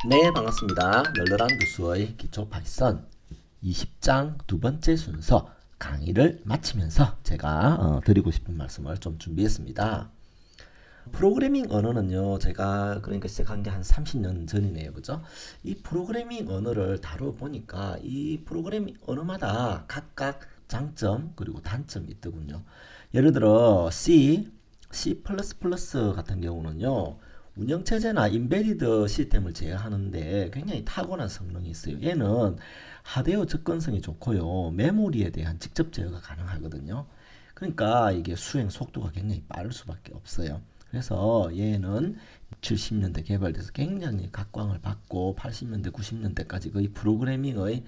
네, 반갑습니다. 널널한 교수의 기초 파이썬 20장 두 번째 순서 강의를 마치면서 제가 드리고 싶은 말씀을 좀 준비했습니다. 프로그래밍 언어는요, 제가 그러니까 시작한 게 한 30년 전이네요. 그죠? 이 프로그래밍 언어를 다뤄보니까 이 프로그래밍 언어마다 각각 장점 그리고 단점이 있더군요. 예를 들어 C++ 같은 경우는요, 운영체제나 인베디드 시스템을 제어하는데 굉장히 타고난 성능이 있어요. 얘는 하드웨어 접근성이 좋고요, 메모리에 대한 직접 제어가 가능하거든요. 그러니까 이게 수행 속도가 굉장히 빠를 수밖에 없어요. 그래서 얘는 70년대 개발돼서 굉장히 각광을 받고 80년대, 90년대까지 거의 프로그래밍의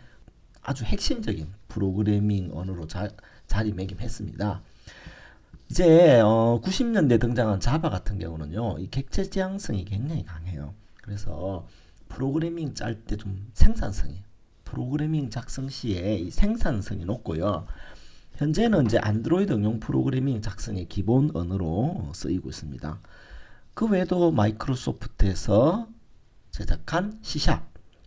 아주 핵심적인 프로그래밍 언어로 자리매김했습니다. 이제 90년대 등장한 자바 같은 경우는요, 이 객체 지향성이 굉장히 강해요. 그래서 프로그래밍 짤 때 좀 생산성이, 프로그래밍 작성 시에 이 생산성이 높고요. 현재는 이제 안드로이드 응용 프로그래밍 작성의 기본 언어로 쓰이고 있습니다. 그 외에도 마이크로소프트에서 제작한 C#,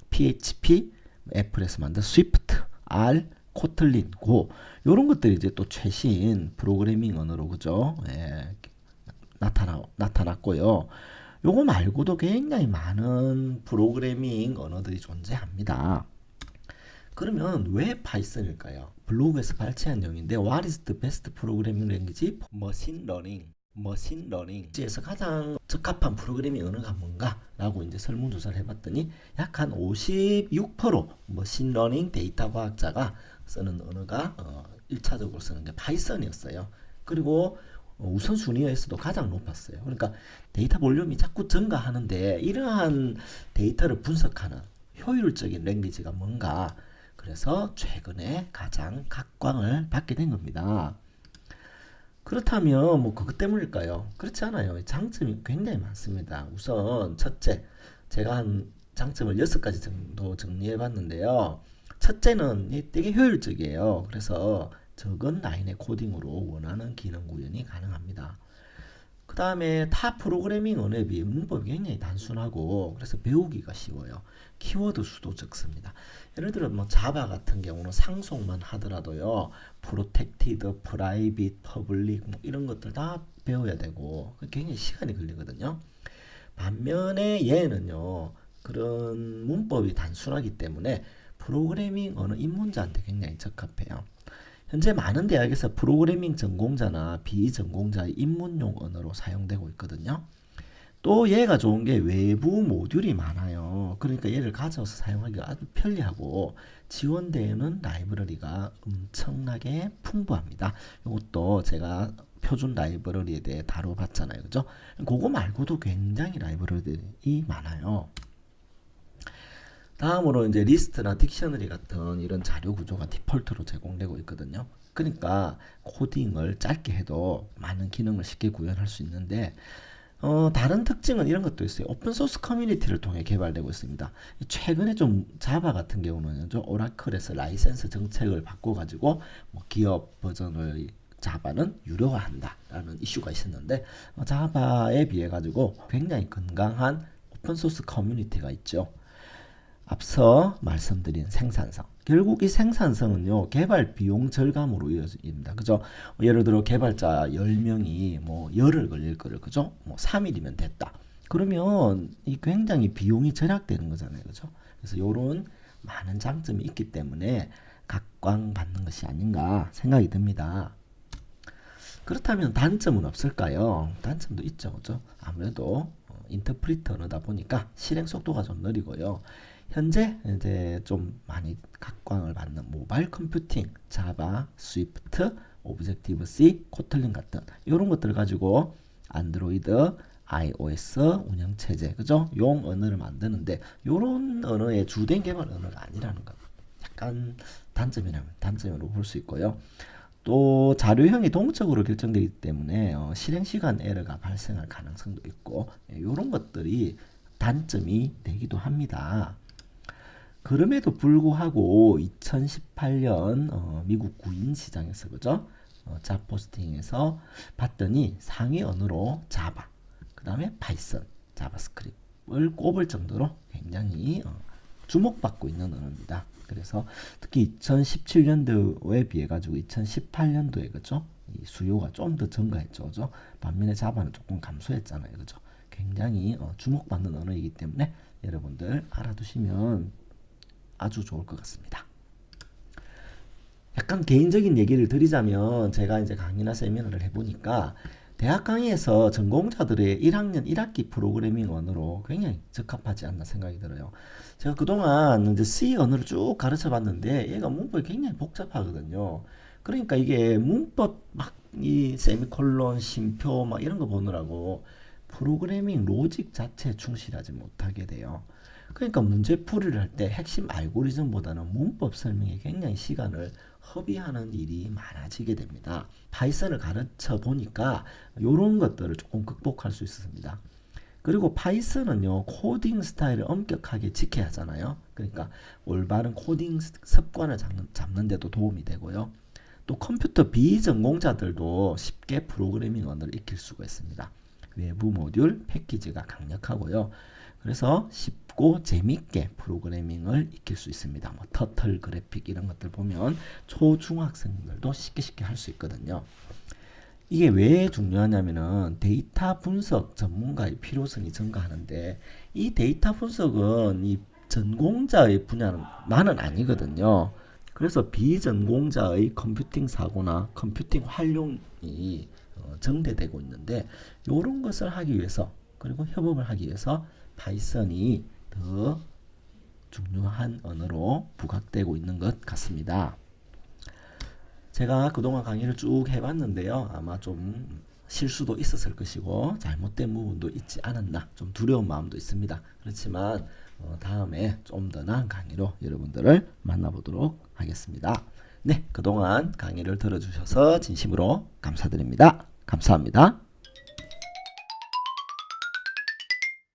PHP, 애플에서 만든 스위프트, R, 코틀린, 고 이런 것들이 이제 또 최신 프로그래밍 언어로 그죠? 예, 나타났고요. 요거 말고도 굉장히 많은 프로그래밍 언어들이 존재합니다. 그러면 왜 파이썬일까요? 블로그에서 발췌한 내용인데 What is the best programming language? Machine Learning. 에서 가장 적합한 프로그래밍 언어가 뭔가? 라고 이제 설문조사를 해봤더니 약 한 56% 머신러닝 데이터 과학자가 쓰는 언어가 1차적으로 쓰는 게 파이썬이었어요. 그리고 우선순위에서도 가장 높았어요. 그러니까 데이터 볼륨이 자꾸 증가하는데 이러한 데이터를 분석하는 효율적인 랭귀지가 뭔가, 그래서 최근에 가장 각광을 받게 된 겁니다. 그렇다면 뭐 그것 때문일까요? 그렇지 않아요. 장점이 굉장히 많습니다. 우선 첫째, 제가 한 장점을 6가지 정도 정리해 봤는데요. 첫째는 되게 효율적이에요. 그래서 적은 라인의 코딩으로 원하는 기능 구현이 가능합니다. 그 다음에 타 프로그래밍 언어에 비해 문법이 굉장히 단순하고 그래서 배우기가 쉬워요. 키워드 수도 적습니다. 예를 들어 뭐 자바 같은 경우는 상속만 하더라도요, 프로텍티드, 프라이빗, 퍼블릭 뭐 이런 것들 다 배워야 되고 굉장히 시간이 걸리거든요. 반면에 얘는요, 그런 문법이 단순하기 때문에 프로그래밍 언어 입문자한테 굉장히 적합해요. 현재 많은 대학에서 프로그래밍 전공자나 비전공자의 입문용 언어로 사용되고 있거든요. 또 얘가 좋은 게 외부 모듈이 많아요. 그러니까 얘를 가져서 사용하기가 아주 편리하고 지원되는 라이브러리가 엄청나게 풍부합니다. 이것도 제가 표준 라이브러리에 대해 다뤄봤잖아요. 그죠? 그거 말고도 굉장히 라이브러리들이 많아요. 다음으로 이제 리스트나 딕셔너리 같은 이런 자료 구조가 디폴트로 제공되고 있거든요. 그러니까 코딩을 짧게 해도 많은 기능을 쉽게 구현할 수 있는데, 다른 특징은 이런 것도 있어요. 오픈소스 커뮤니티를 통해 개발되고 있습니다. 최근에 좀 자바 같은 경우는 좀 오라클에서 라이센스 정책을 바꿔가지고 뭐 기업 버전을 자바는 유료화한다라는 이슈가 있었는데, 자바에 비해 가지고 굉장히 건강한 오픈소스 커뮤니티가 있죠. 앞서 말씀드린 생산성. 결국 이 생산성은요, 개발 비용 절감으로 이어집니다. 그죠? 예를 들어 개발자 10명이 뭐 열흘 걸릴 거를, 그죠? 뭐 3일이면 됐다. 그러면 이 굉장히 비용이 절약되는 거잖아요. 그죠? 그래서 요런 많은 장점이 있기 때문에 각광받는 것이 아닌가 생각이 듭니다. 그렇다면 단점은 없을까요? 단점도 있죠. 그죠? 아무래도 인터프리터 언어다 보니까 실행 속도가 좀 느리고요. 현재 이제 좀 많이 각광을 받는 모바일 컴퓨팅, 자바, 스위프트, 오브젝티브 C, 코틀린 같은 이런 것들을 가지고 안드로이드, iOS 운영체제, 그죠? 용 언어를 만드는데 이런 언어의 주된 개발 언어가 아니라는 것, 약간 단점이라면 단점으로 볼 수 있고요. 또 자료형이 동적으로 결정되기 때문에 실행 시간 에러가 발생할 가능성도 있고, 이런 것들이 단점이 되기도 합니다. 그럼에도 불구하고 2018년 미국 구인 시장에서, 그죠? 잡 포스팅에서 봤더니 상위 언어로 자바, 그 다음에 파이썬, 자바스크립트를 꼽을 정도로 굉장히 굉장히 주목받고 있는 언어입니다. 그래서 특히 2017년도에 비해 가지고 2018년도에 그죠? 이 수요가 좀 더 증가했죠. 그죠? 반면에 자바는 조금 감소했잖아요. 그죠? 굉장히 주목받는 언어이기 때문에 여러분들 알아두시면 아주 좋을 것 같습니다. 약간 개인적인 얘기를 드리자면 제가 이제 강의나 세미나를 해보니까 대학 강의에서 전공자들의 1학년 1학기 프로그래밍 언어로 굉장히 적합하지 않나 생각이 들어요. 제가 그동안 이제 C 언어를 쭉 가르쳐 봤는데 얘가 문법이 굉장히 복잡하거든요. 그러니까 이게 문법 막 이 세미콜론, 쉼표 막 이런 거 보느라고 프로그래밍 로직 자체에 충실하지 못하게 돼요. 그러니까 문제풀이를 할 때 핵심 알고리즘보다는 문법 설명에 굉장히 시간을 허비하는 일이 많아지게 됩니다. 파이썬을 가르쳐 보니까 이런 것들을 조금 극복할 수 있었습니다. 그리고 파이썬은요, 코딩 스타일을 엄격하게 지켜야 하잖아요. 그러니까 올바른 코딩 습관을 잡는 데도 도움이 되고요. 또 컴퓨터 비전공자들도 쉽게 프로그래밍 언어를 익힐 수가 있습니다. 외부 모듈 패키지가 강력하고요. 그래서 쉽고 재밌게 프로그래밍을 익힐 수 있습니다. 뭐 터틀 그래픽 이런 것들 보면 초중학생들도 쉽게 할 수 있거든요. 이게 왜 중요하냐면은 데이터 분석 전문가의 필요성이 증가하는데 이 데이터 분석은 이 전공자의 분야는 아니거든요. 그래서 비전공자의 컴퓨팅 사고나 컴퓨팅 활용이 증대되고 있는데 이런 것을 하기 위해서 그리고 협업을 하기 위해서 파이썬이 더 중요한 언어로 부각되고 있는 것 같습니다. 제가 그동안 강의를 쭉 해봤는데요. 아마 좀 실수도 있었을 것이고 잘못된 부분도 있지 않았나 좀 두려운 마음도 있습니다. 그렇지만 다음에 좀 더 나은 강의로 여러분들을 만나보도록 하겠습니다. 네, 그동안 강의를 들어주셔서 진심으로 감사드립니다. 감사합니다.